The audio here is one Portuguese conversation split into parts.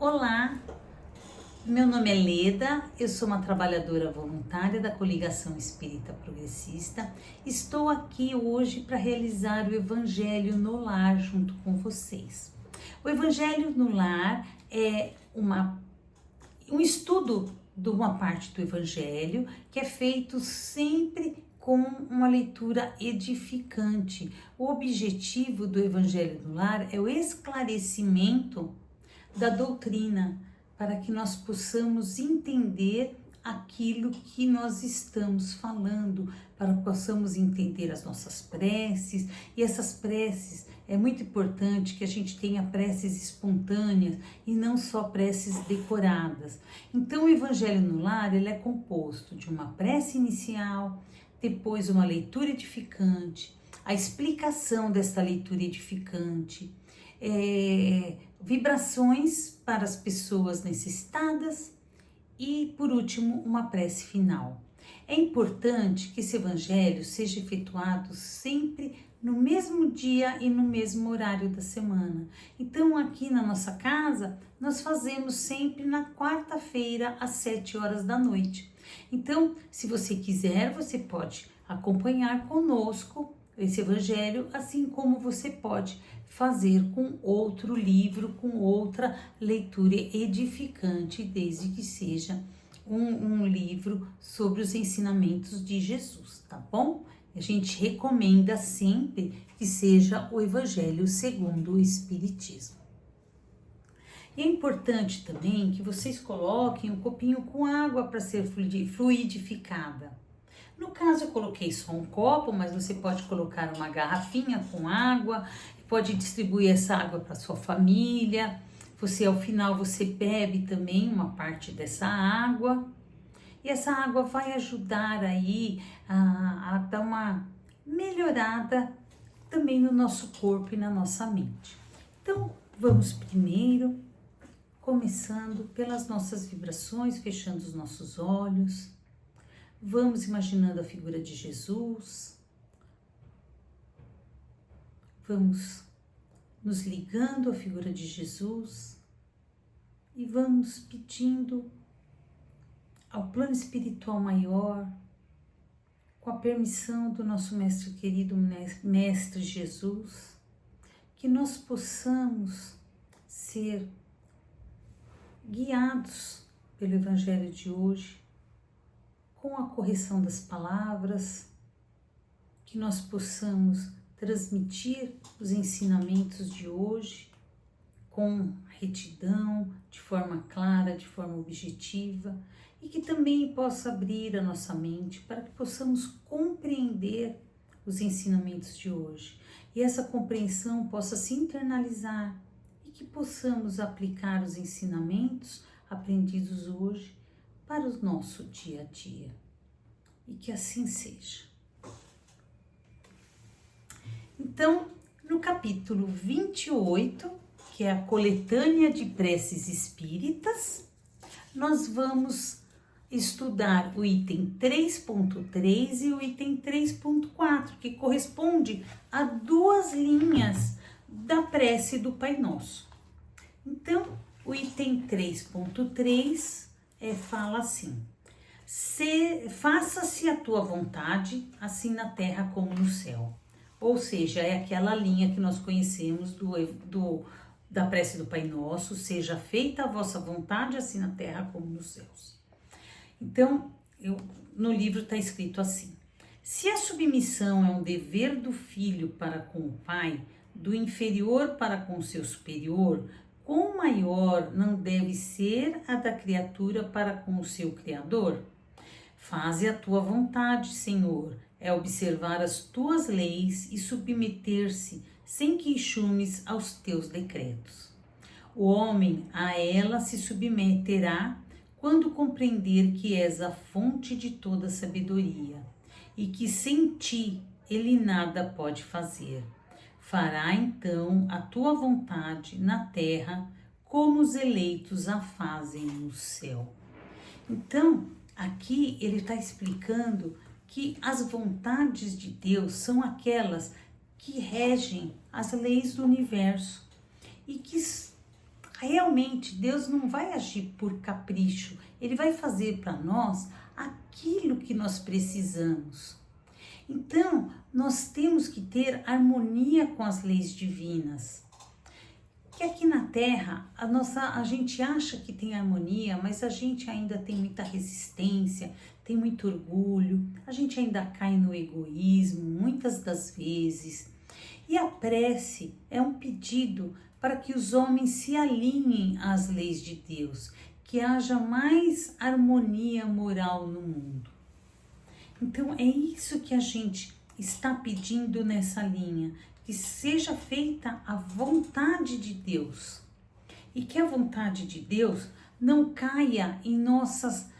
Olá, meu nome é Leda, eu sou uma trabalhadora voluntária da Coligação Espírita Progressista. Estou aqui hoje para realizar o Evangelho no Lar junto com vocês. O Evangelho no Lar é um estudo de uma parte do Evangelho que é feito sempre com uma leitura edificante. O objetivo do Evangelho no Lar é o esclarecimento da doutrina, para que nós possamos entender aquilo que nós estamos falando, para que possamos entender as nossas preces. E essas preces, é muito importante que a gente tenha preces espontâneas e não só preces decoradas. Então o Evangelho no Lar, ele é composto de uma prece inicial, depois uma leitura edificante, a explicação desta leitura edificante, vibrações para as pessoas necessitadas e, por último, uma prece final. É importante que esse evangelho seja efetuado sempre no mesmo dia e no mesmo horário da semana. Então, aqui na nossa casa, nós fazemos sempre na quarta-feira, às 7 horas da noite. Então, se você quiser, você pode acompanhar conosco esse evangelho, assim como você pode fazer com outro livro, com outra leitura edificante, desde que seja um livro sobre os ensinamentos de Jesus, tá bom? A gente recomenda sempre que seja o Evangelho segundo o Espiritismo. E é importante também que vocês coloquem um copinho com água para ser fluidificada. No caso, eu coloquei só um copo, mas você pode colocar uma garrafinha com água, pode distribuir essa água para sua família. Você, ao final, você bebe também uma parte dessa água. E essa água vai ajudar aí a dar uma melhorada também no nosso corpo e na nossa mente. Então, vamos primeiro, começando pelas nossas vibrações, fechando os nossos olhos. Vamos imaginando a figura de Jesus, vamos nos ligando à figura de Jesus e vamos pedindo ao plano espiritual maior, com a permissão do nosso mestre querido, mestre Jesus, que nós possamos ser guiados pelo Evangelho de hoje, com a correção das palavras, que nós possamos transmitir os ensinamentos de hoje com retidão, de forma clara, de forma objetiva, e que também possa abrir a nossa mente para que possamos compreender os ensinamentos de hoje e essa compreensão possa se internalizar e que possamos aplicar os ensinamentos aprendidos hoje para o nosso dia a dia, e que assim seja. Então, no capítulo 28, que é a coletânea de preces espíritas, nós vamos estudar o item 3.3 e o item 3.4, que corresponde a 2 linhas da prece do Pai Nosso. Então, o item 3.3 fala assim: faça-se a tua vontade, assim na terra como no céu. Ou seja, é aquela linha que nós conhecemos da prece do Pai Nosso: seja feita a vossa vontade, assim na terra como nos céus. Então, no livro está escrito assim: se a submissão é um dever do filho para com o pai, do inferior para com seu superior, quão maior não deve ser a da criatura para com o seu Criador? Faze a tua vontade, Senhor, é observar as tuas leis e submeter-se sem queixumes aos teus decretos. O homem a ela se submeterá quando compreender que és a fonte de toda sabedoria e que sem ti ele nada pode fazer. Fará então a tua vontade na terra, como os eleitos a fazem no céu. Então, aqui ele está explicando que as vontades de Deus são aquelas que regem as leis do universo e que realmente Deus não vai agir por capricho, Ele vai fazer para nós aquilo que nós precisamos. Então, nós temos que ter harmonia com as leis divinas. Que aqui na Terra, a gente acha que tem harmonia, mas a gente ainda tem muita resistência, tem muito orgulho, a gente ainda cai no egoísmo, muitas das vezes. E a prece é um pedido para que os homens se alinhem às leis de Deus, que haja mais harmonia moral no mundo. Então é isso que a gente está pedindo nessa linha, que seja feita a vontade de Deus e que a vontade de Deus não caia em nossas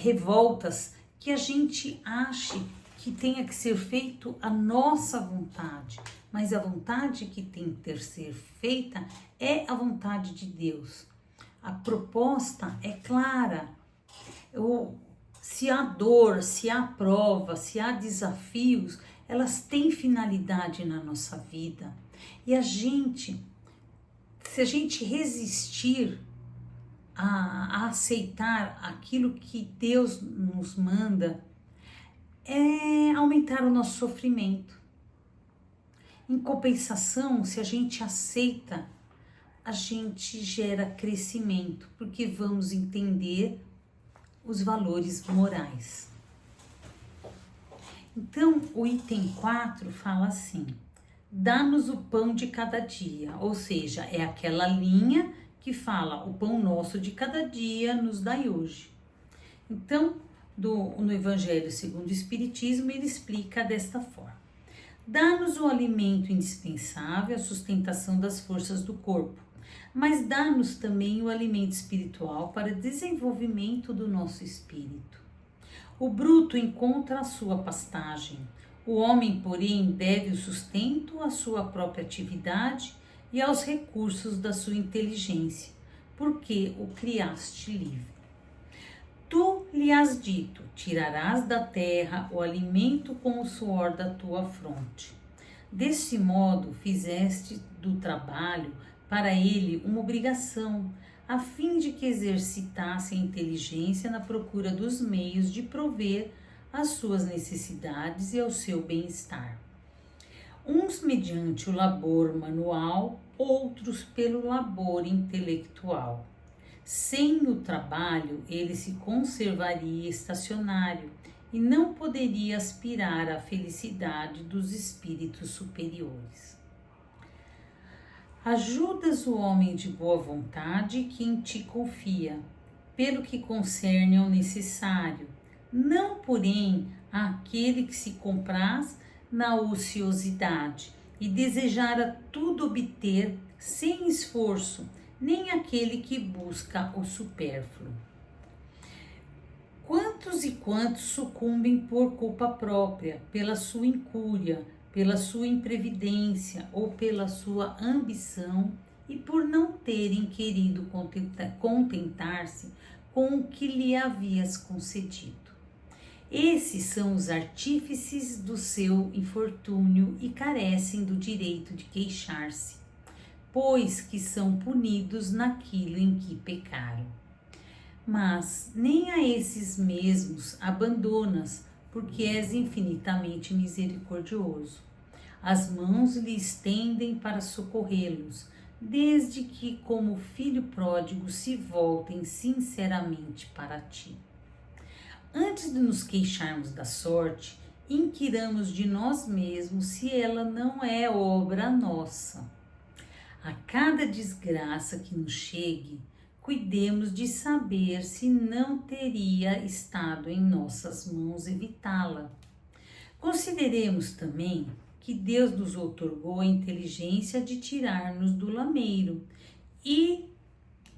revoltas, que a gente ache que tenha que ser feito a nossa vontade, mas a vontade que tem que ser feita é a vontade de Deus. A proposta é clara. Se há dor, se há prova, se há desafios, elas têm finalidade na nossa vida. E se a gente resistir a aceitar aquilo que Deus nos manda, é aumentar o nosso sofrimento. Em compensação, se a gente aceita, a gente gera crescimento, porque vamos entender os valores morais. Então, o item 4 fala assim: dá-nos o pão de cada dia, ou seja, é aquela linha que fala o pão nosso de cada dia nos dai hoje. Então, no Evangelho segundo o Espiritismo, ele explica desta forma: dá-nos o alimento indispensável à sustentação das forças do corpo, mas dá-nos também o alimento espiritual para desenvolvimento do nosso espírito. O bruto encontra a sua pastagem, o homem, porém, deve o sustento à sua própria atividade e aos recursos da sua inteligência, porque o criaste livre. Tu lhe has dito: tirarás da terra o alimento com o suor da tua fronte. Desse modo, fizeste do trabalho para ele uma obrigação, a fim de que exercitasse a inteligência na procura dos meios de prover às suas necessidades e ao seu bem-estar. Uns mediante o labor manual, outros pelo labor intelectual. Sem o trabalho, ele se conservaria estacionário e não poderia aspirar à felicidade dos espíritos superiores. Ajudas o homem de boa vontade que em ti confia, pelo que concerne ao necessário, não porém àquele que se compraz na ociosidade e desejara tudo obter sem esforço, nem aquele que busca o supérfluo. Quantos e quantos sucumbem por culpa própria, pela sua incúria, pela sua imprevidência ou pela sua ambição e por não terem querido contentar-se com o que lhe havias concedido. Esses são os artífices do seu infortúnio e carecem do direito de queixar-se, pois que são punidos naquilo em que pecaram. Mas nem a esses mesmos abandonas, porque és infinitamente misericordioso. As mãos lhe estendem para socorrê-los, desde que, como filho pródigo, se voltem sinceramente para ti. Antes de nos queixarmos da sorte, inquiramos de nós mesmos se ela não é obra nossa. A cada desgraça que nos chegue, cuidemos de saber se não teria estado em nossas mãos evitá-la. Consideremos também que Deus nos outorgou a inteligência de tirar-nos do lameiro e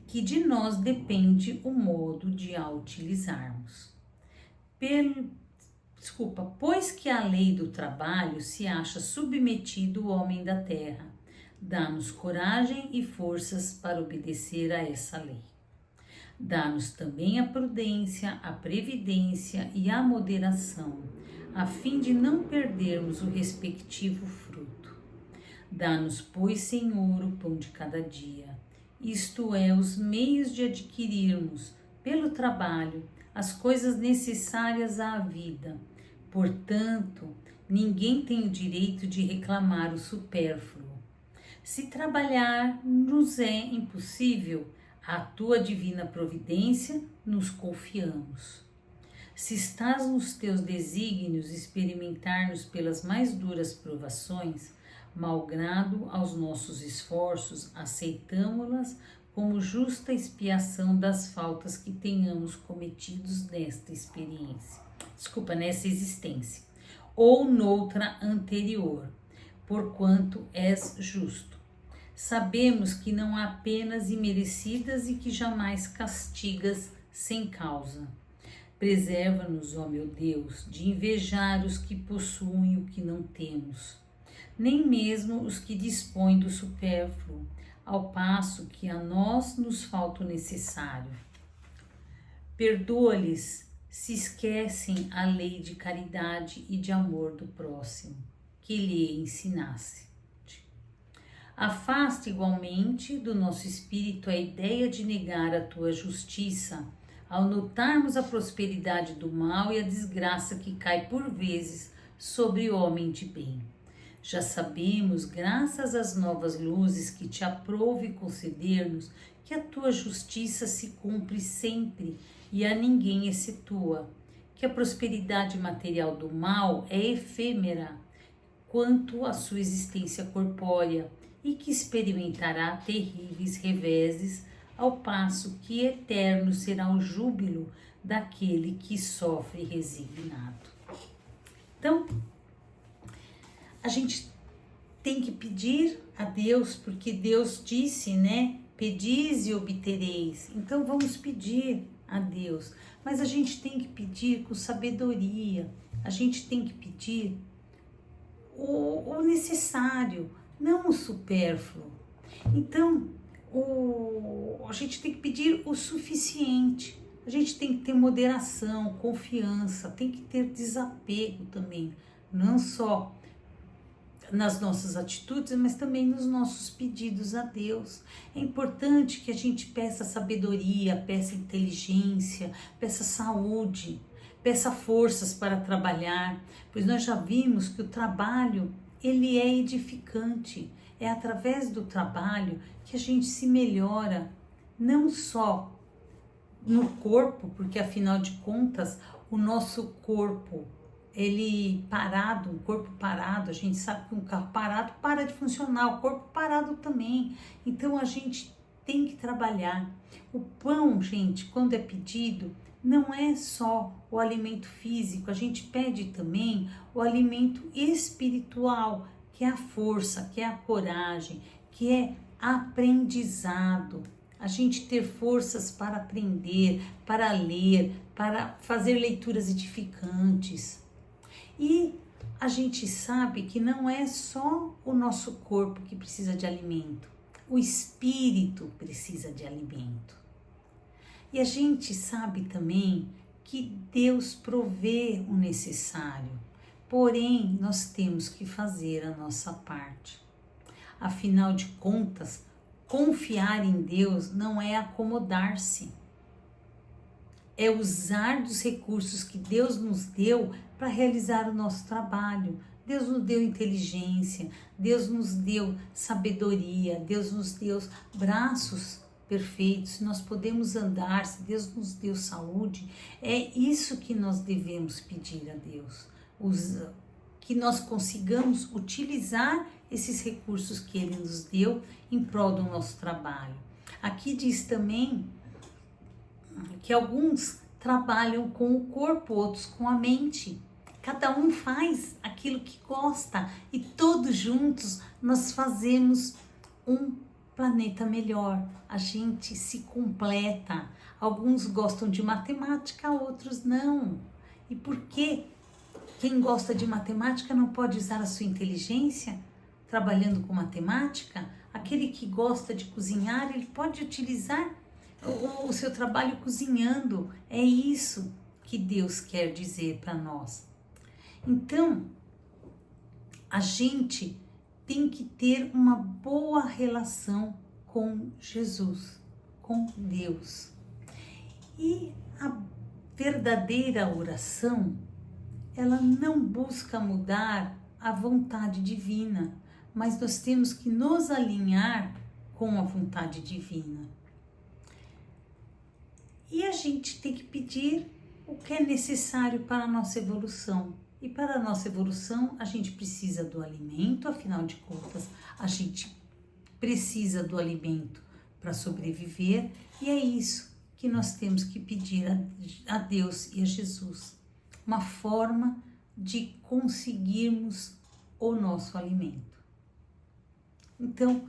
que de nós depende o modo de a utilizarmos. Pois que a lei do trabalho se acha submetido o homem da terra, dá-nos coragem e forças para obedecer a essa lei. Dá-nos também a prudência, a previdência e a moderação, a fim de não perdermos o respectivo fruto. Dá-nos, pois, Senhor, o pão de cada dia, isto é, os meios de adquirirmos, pelo trabalho, as coisas necessárias à vida. Portanto, ninguém tem o direito de reclamar o supérfluo. Se trabalhar nos é impossível, à tua divina providência nos confiamos. Se estás nos teus desígnios experimentar-nos pelas mais duras provações, malgrado aos nossos esforços, aceitamo-las como justa expiação das faltas que tenhamos cometidos nesta nessa existência, ou noutra anterior, porquanto és justo. Sabemos que não há penas imerecidas e que jamais castigas sem causa. Preserva-nos, ó meu Deus, de invejar os que possuem o que não temos, nem mesmo os que dispõem do supérfluo, ao passo que a nós nos falta o necessário. Perdoa-lhes se esquecem a lei de caridade e de amor do próximo, que lhe ensinaste. Afasta igualmente do nosso espírito a ideia de negar a tua justiça, ao notarmos a prosperidade do mal e a desgraça que cai por vezes sobre o homem de bem. Já sabemos, graças às novas luzes que te aprouve conceder-nos, que a tua justiça se cumpre sempre e a ninguém excetua, que a prosperidade material do mal é efêmera quanto à sua existência corpórea e que experimentará terríveis reveses, ao passo que eterno será o júbilo daquele que sofre resignado. Então, a gente tem que pedir a Deus, porque Deus disse, né? Pedis e obtereis. Então, vamos pedir a Deus. Mas a gente tem que pedir com sabedoria. A gente tem que pedir o necessário, não o supérfluo. Então, a gente tem que pedir o suficiente. A gente tem que ter moderação, confiança, tem que ter desapego também, não só nas nossas atitudes, mas também nos nossos pedidos a Deus. É importante que a gente peça sabedoria, peça inteligência, peça saúde, peça forças para trabalhar, pois nós já vimos que o trabalho, ele é edificante. É através do trabalho que a gente se melhora, não só no corpo, porque afinal de contas, o nosso corpo, ele parado, um corpo parado, a gente sabe que um carro parado para de funcionar, o corpo parado também. Então a gente tem que trabalhar. O pão, gente, quando é pedido, não é só o alimento físico, a gente pede também o alimento espiritual, que é a força, que é a coragem, que é aprendizado. A gente ter forças para aprender, para ler, para fazer leituras edificantes. E a gente sabe que não é só o nosso corpo que precisa de alimento, o espírito precisa de alimento. E a gente sabe também que Deus provê o necessário, porém nós temos que fazer a nossa parte. Afinal de contas, confiar em Deus não é acomodar-se, é usar dos recursos que Deus nos deu para realizar o nosso trabalho. Deus nos deu inteligência, Deus nos deu sabedoria, Deus nos deu braços perfeitos, nós podemos andar, se Deus nos deu saúde, é isso que nós devemos pedir a Deus, que nós consigamos utilizar esses recursos que Ele nos deu em prol do nosso trabalho. Aqui diz também que alguns trabalham com o corpo, outros com a mente. Cada um faz aquilo que gosta e todos juntos nós fazemos um planeta melhor. A gente se completa. Alguns gostam de matemática, outros não. E por que quem gosta de matemática não pode usar a sua inteligência trabalhando com matemática? Aquele que gosta de cozinhar, ele pode utilizar o seu trabalho cozinhando. É isso que Deus quer dizer para nós. Então, a gente tem que ter uma boa relação com Jesus, com Deus. E a verdadeira oração, ela não busca mudar a vontade divina, mas nós temos que nos alinhar com a vontade divina. E a gente tem que pedir o que é necessário para a nossa evolução. E para a nossa evolução, a gente precisa do alimento, afinal de contas, a gente precisa do alimento para sobreviver, e é isso que nós temos que pedir a Deus e a Jesus. Uma forma de conseguirmos o nosso alimento. Então,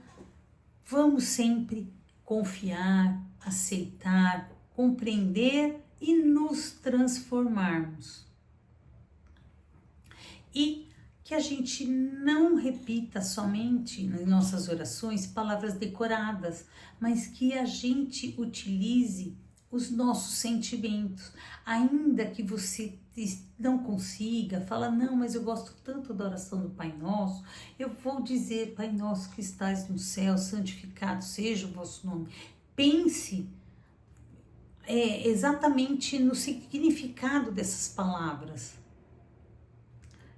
vamos sempre confiar, aceitar, compreender e nos transformarmos. E que a gente não repita somente nas nossas orações palavras decoradas, mas que a gente utilize os nossos sentimentos. Ainda que você não consiga, fala, não, mas eu gosto tanto da oração do Pai Nosso, eu vou dizer, Pai Nosso que estás no céu, santificado seja o vosso nome. Pense exatamente no significado dessas palavras.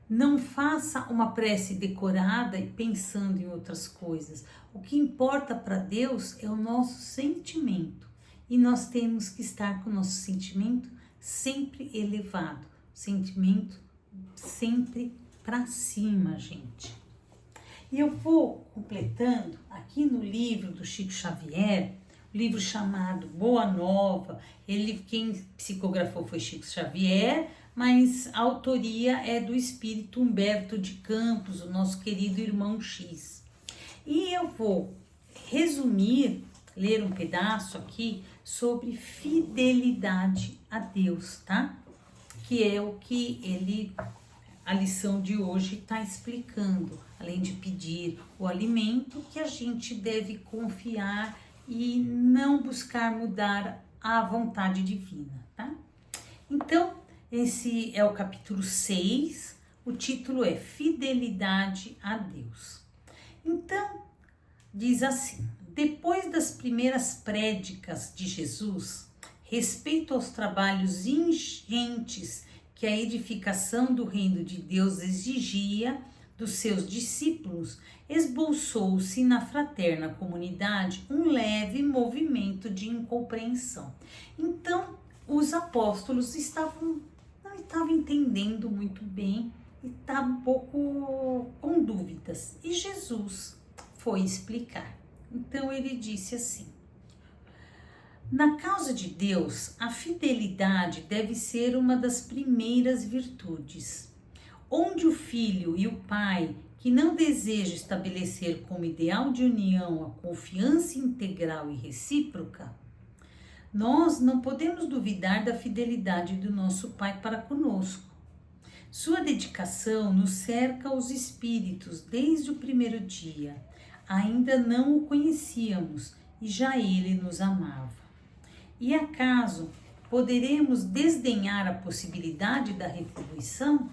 Não faça uma prece decorada e pensando em outras coisas. O que importa para Deus é o nosso sentimento. E nós temos que estar com o nosso sentimento sempre elevado. Sentimento sempre para cima, gente. E eu vou completando aqui no livro do Chico Xavier, livro chamado Boa Nova. Quem psicografou foi Chico Xavier, mas a autoria é do espírito Humberto de Campos, o nosso querido irmão X. E eu vou resumir, ler um pedaço aqui sobre fidelidade a Deus, tá? Que é o que a lição de hoje está explicando. Além de pedir o alimento, que a gente deve confiar e não buscar mudar a vontade divina, tá? Então, esse é o capítulo 6, o título é Fidelidade a Deus. Então, diz assim, depois das primeiras prédicas de Jesus, respeito aos trabalhos ingentes que a edificação do reino de Deus exigia dos seus discípulos, esboçou-se na fraterna comunidade um leve movimento de incompreensão. Então, os apóstolos não estavam entendendo muito bem e estavam um pouco com dúvidas. E Jesus foi explicar. Então, ele disse assim, na causa de Deus, a fidelidade deve ser uma das primeiras virtudes. Onde o filho e o pai, que não desejam estabelecer como ideal de união a confiança integral e recíproca, nós não podemos duvidar da fidelidade do nosso Pai para conosco. Sua dedicação nos cerca os espíritos desde o primeiro dia. Ainda não o conhecíamos e já ele nos amava. E acaso poderemos desdenhar a possibilidade da retribuição?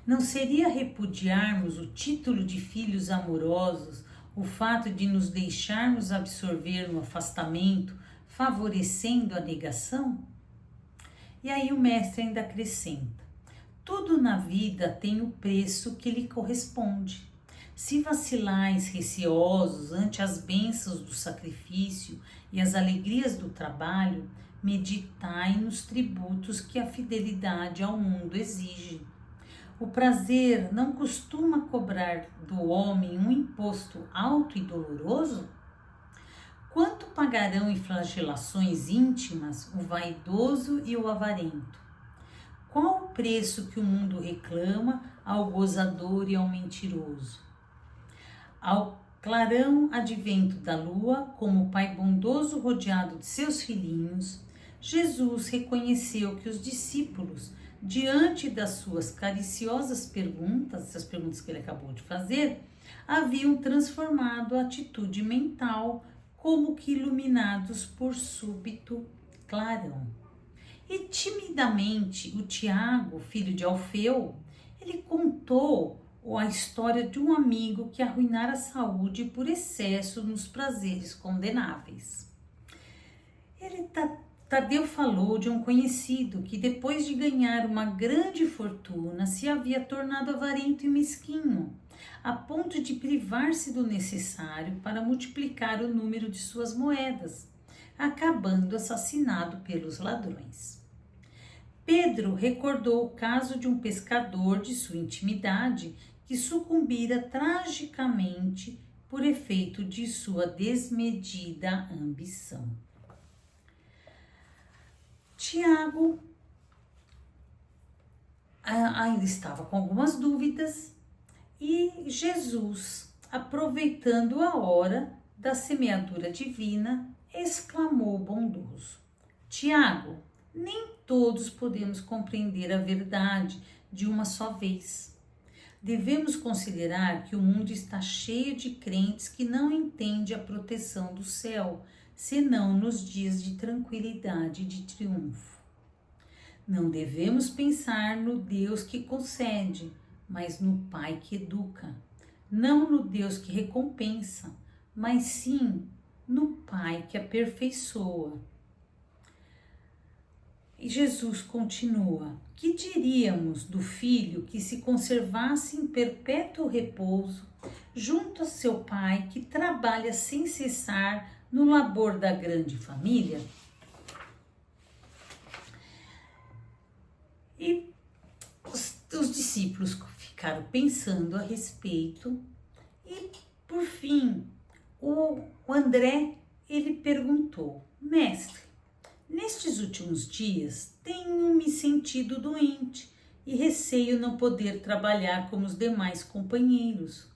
Não seria repudiarmos o título de filhos amorosos, o fato de nos deixarmos absorver no afastamento, favorecendo a negação? E aí o mestre ainda acrescenta, tudo na vida tem o preço que lhe corresponde. Se vacilais receosos ante as bênçãos do sacrifício e as alegrias do trabalho, meditai nos tributos que a fidelidade ao mundo exige. O prazer não costuma cobrar do homem um imposto alto e doloroso? Quanto pagarão em flagelações íntimas o vaidoso e o avarento? Qual o preço que o mundo reclama ao gozador e ao mentiroso? Ao clarão advento da lua, como pai bondoso rodeado de seus filhinhos, Jesus reconheceu que os discípulos, diante das suas cariciosas perguntas, essas perguntas que ele acabou de fazer, haviam transformado a atitude mental como que iluminados por súbito clarão. E timidamente o Tiago, filho de Alfeu, ele contou ou a história de um amigo que arruinara a saúde por excesso nos prazeres condenáveis. Tadeu falou de um conhecido que, depois de ganhar uma grande fortuna, se havia tornado avarento e mesquinho, a ponto de privar-se do necessário para multiplicar o número de suas moedas, acabando assassinado pelos ladrões. Pedro recordou o caso de um pescador de sua intimidade que sucumbira tragicamente por efeito de sua desmedida ambição. Tiago ainda estava com algumas dúvidas e Jesus, aproveitando a hora da semeadura divina, exclamou bondoso: Tiago, nem todos podemos compreender a verdade de uma só vez. Devemos considerar que o mundo está cheio de crentes que não entendem a proteção do céu, senão nos dias de tranquilidade e de triunfo. Não devemos pensar no Deus que concede, mas no Pai que educa. Não no Deus que recompensa, mas sim no Pai que aperfeiçoa. E Jesus continua: que diríamos do filho que se conservasse em perpétuo repouso junto a seu pai que trabalha sem cessar no labor da grande família? E os discípulos ficaram pensando a respeito e, por fim, o André, ele perguntou: Mestre, nestes últimos dias tenho me sentido doente e receio não poder trabalhar como os demais companheiros.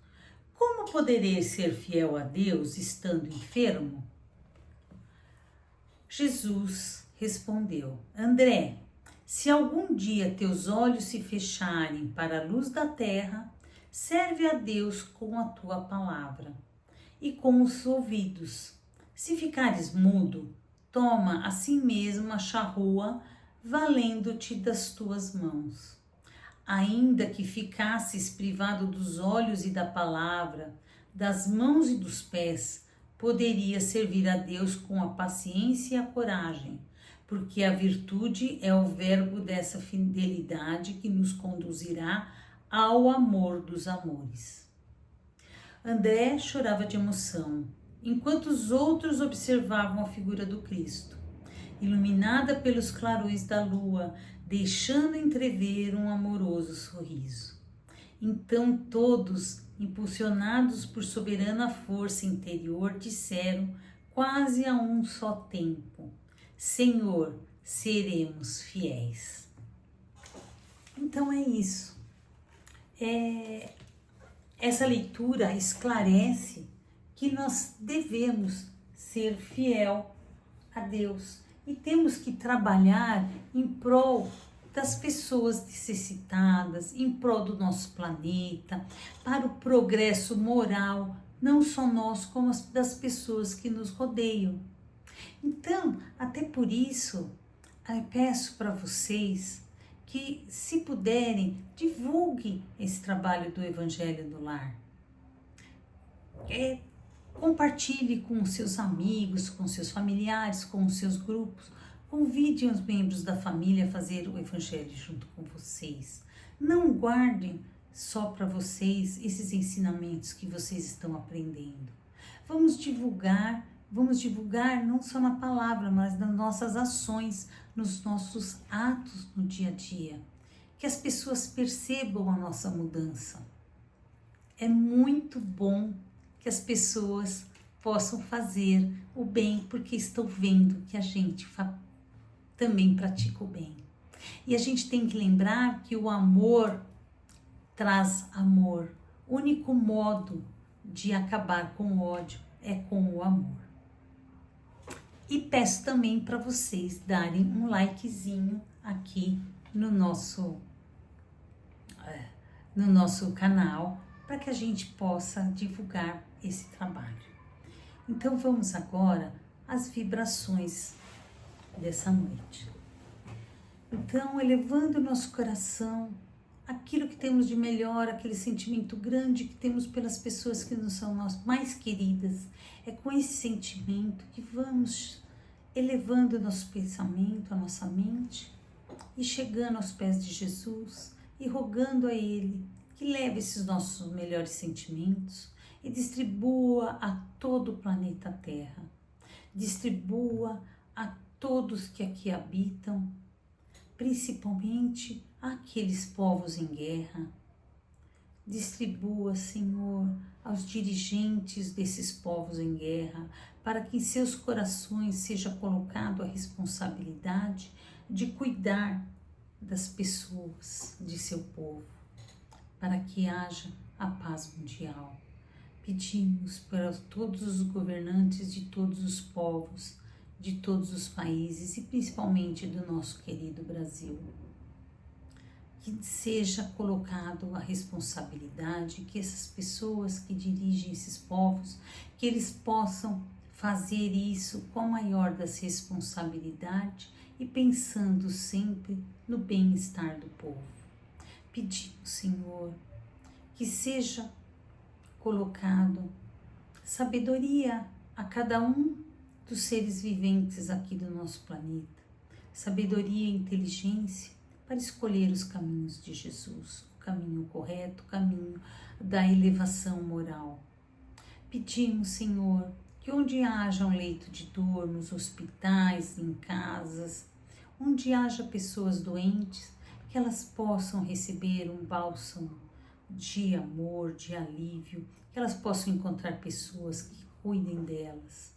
Como poderei ser fiel a Deus estando enfermo? Jesus respondeu: André, se algum dia teus olhos se fecharem para a luz da terra, serve a Deus com a tua palavra e com os ouvidos. Se ficares mudo, toma a si mesmo a charrua, valendo-te das tuas mãos. Ainda que ficasses privado dos olhos e da palavra, das mãos e dos pés, poderia servir a Deus com a paciência e a coragem, porque a virtude é o verbo dessa fidelidade que nos conduzirá ao amor dos amores. André chorava de emoção, enquanto os outros observavam a figura do Cristo, iluminada pelos clarões da lua, deixando entrever um amoroso sorriso. Então todos, impulsionados por soberana força interior, disseram quase a um só tempo: Senhor, seremos fiéis. Então é isso. Essa leitura esclarece que nós devemos ser fiel a Deus e temos que trabalhar em prol das pessoas necessitadas, em prol do nosso planeta, para o progresso moral, não só nosso, como das pessoas que nos rodeiam. Então, até por isso, eu peço para vocês que, se puderem, divulguem esse trabalho do Evangelho no Lar. Compartilhe com os seus amigos, com seus familiares, com os seus grupos. Convide os membros da família a fazer o Evangelho junto com vocês. Não guardem só para vocês esses ensinamentos que vocês estão aprendendo. Vamos divulgar não só na palavra, mas nas nossas ações, nos nossos atos no dia a dia. Que as pessoas percebam a nossa mudança. É muito bom que as pessoas possam fazer o bem, porque estão vendo que a gente também pratica o bem. E a gente tem que lembrar que o amor traz amor. O único modo de acabar com o ódio é com o amor. E peço também para vocês darem um likezinho aqui no nosso canal, para que a gente possa divulgar esse trabalho. Então vamos agora às vibrações dessa noite. Então, elevando o nosso coração aquilo que temos de melhor, aquele sentimento grande que temos pelas pessoas que nos são mais queridas. É com esse sentimento que vamos elevando o nosso pensamento, a nossa mente e chegando aos pés de Jesus e rogando a Ele que leve esses nossos melhores sentimentos e distribua a todo o planeta Terra. Distribua a todos que aqui habitam, principalmente àqueles povos em guerra. Distribua, Senhor, aos dirigentes desses povos em guerra, para que em seus corações seja colocado a responsabilidade de cuidar das pessoas de seu povo, para que haja a paz mundial. Pedimos para todos os governantes de todos os povos, de todos os países e principalmente do nosso querido Brasil, que seja colocado a responsabilidade, que essas pessoas que dirigem esses povos, que eles possam fazer isso com a maior das responsabilidades e pensando sempre no bem-estar do povo. Pedimos, Senhor, que seja colocado sabedoria a cada um dos seres viventes aqui do nosso planeta, sabedoria e inteligência para escolher os caminhos de Jesus, o caminho correto, o caminho da elevação moral. Pedimos, Senhor, que onde haja um leito de dor, nos hospitais, em casas, onde haja pessoas doentes, que elas possam receber um bálsamo de amor, de alívio, que elas possam encontrar pessoas que cuidem delas.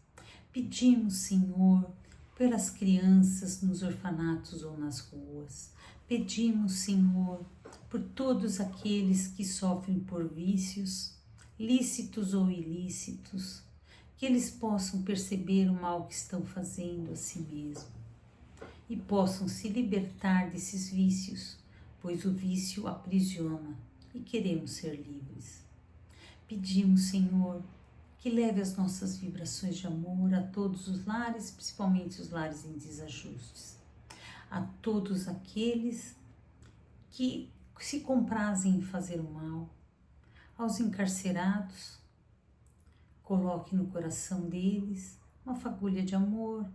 Pedimos, Senhor, pelas crianças nos orfanatos ou nas ruas. Pedimos, Senhor, por todos aqueles que sofrem por vícios, lícitos ou ilícitos, que eles possam perceber o mal que estão fazendo a si mesmo e possam se libertar desses vícios, pois o vício aprisiona e queremos ser livres. Pedimos, Senhor, que leve as nossas vibrações de amor a todos os lares, principalmente os lares em desajustes, a todos aqueles que se comprazem em fazer o mal, aos encarcerados, coloque no coração deles uma fagulha de amor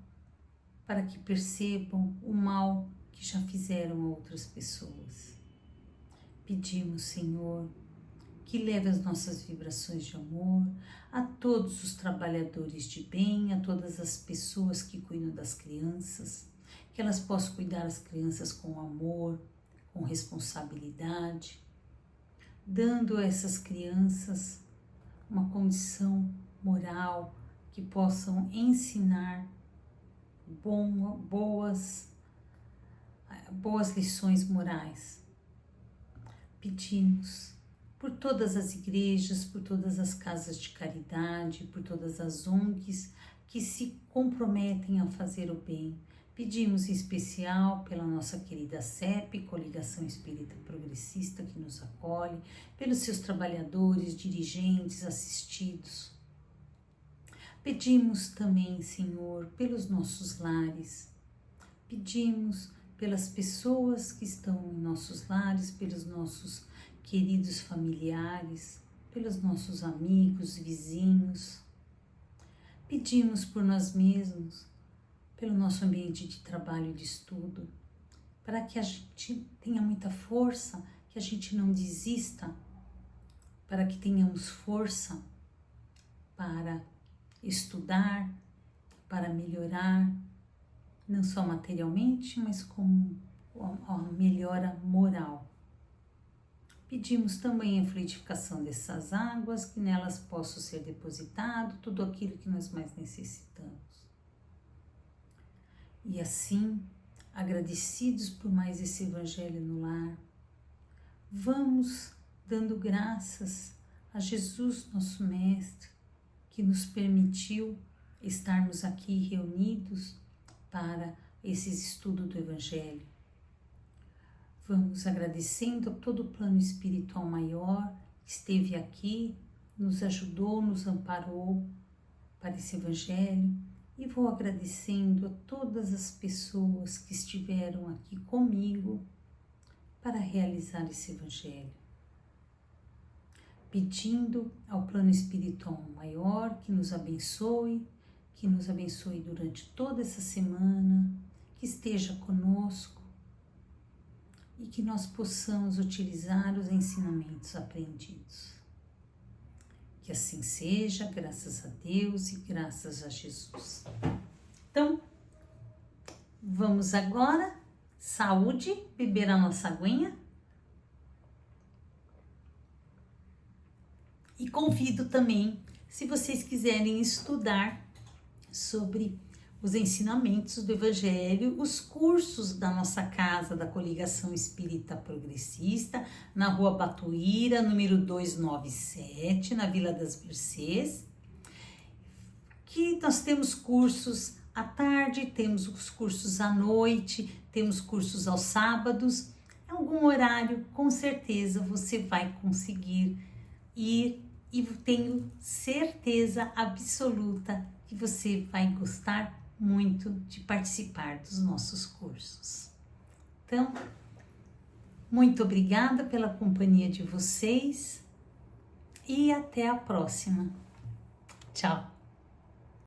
para que percebam o mal que já fizeram a outras pessoas. Pedimos, Senhor, que leve as nossas vibrações de amor a todos os trabalhadores de bem, a todas as pessoas que cuidam das crianças, que elas possam cuidar das crianças com amor, com responsabilidade, dando a essas crianças uma condição moral, que possam ensinar boas lições morais. Pedimos por todas as igrejas, por todas as casas de caridade, por todas as ONGs que se comprometem a fazer o bem. Pedimos em especial pela nossa querida CEP, Coligação Espírita Progressista, que nos acolhe, pelos seus trabalhadores, dirigentes, assistidos. Pedimos também, Senhor, pelos nossos lares. Pedimos pelas pessoas que estão em nossos lares, pelos nossos queridos familiares, pelos nossos amigos, vizinhos. Pedimos por nós mesmos, pelo nosso ambiente de trabalho e de estudo, para que a gente tenha muita força, que a gente não desista, para que tenhamos força para estudar, para melhorar, não só materialmente, mas como a melhora moral. Pedimos também a fluidificação dessas águas, que nelas possa ser depositado tudo aquilo que nós mais necessitamos. E assim, agradecidos por mais esse Evangelho no lar, vamos dando graças a Jesus, nosso Mestre, que nos permitiu estarmos aqui reunidos para esse estudo do Evangelho. Vamos agradecendo a todo o plano espiritual maior que esteve aqui, nos ajudou, nos amparou para esse Evangelho, e vou agradecendo a todas as pessoas que estiveram aqui comigo para realizar esse evangelho, pedindo ao plano espiritual maior que nos abençoe durante toda essa semana, que esteja conosco e que nós possamos utilizar os ensinamentos aprendidos. Que assim seja, graças a Deus e graças a Jesus. Então, vamos agora, saúde, beber a nossa aguinha. E convido também, se vocês quiserem estudar sobre os ensinamentos do Evangelho, os cursos da nossa casa, da Coligação Espírita Progressista, na Rua Batuíra, número 297, na Vila das Mercês, que nós temos cursos à tarde, temos os cursos à noite, temos cursos aos sábados. Em algum horário, com certeza, você vai conseguir ir e tenho certeza absoluta que você vai gostar muito de participar dos nossos cursos. Então, muito obrigada pela companhia de vocês e até a próxima. Tchau!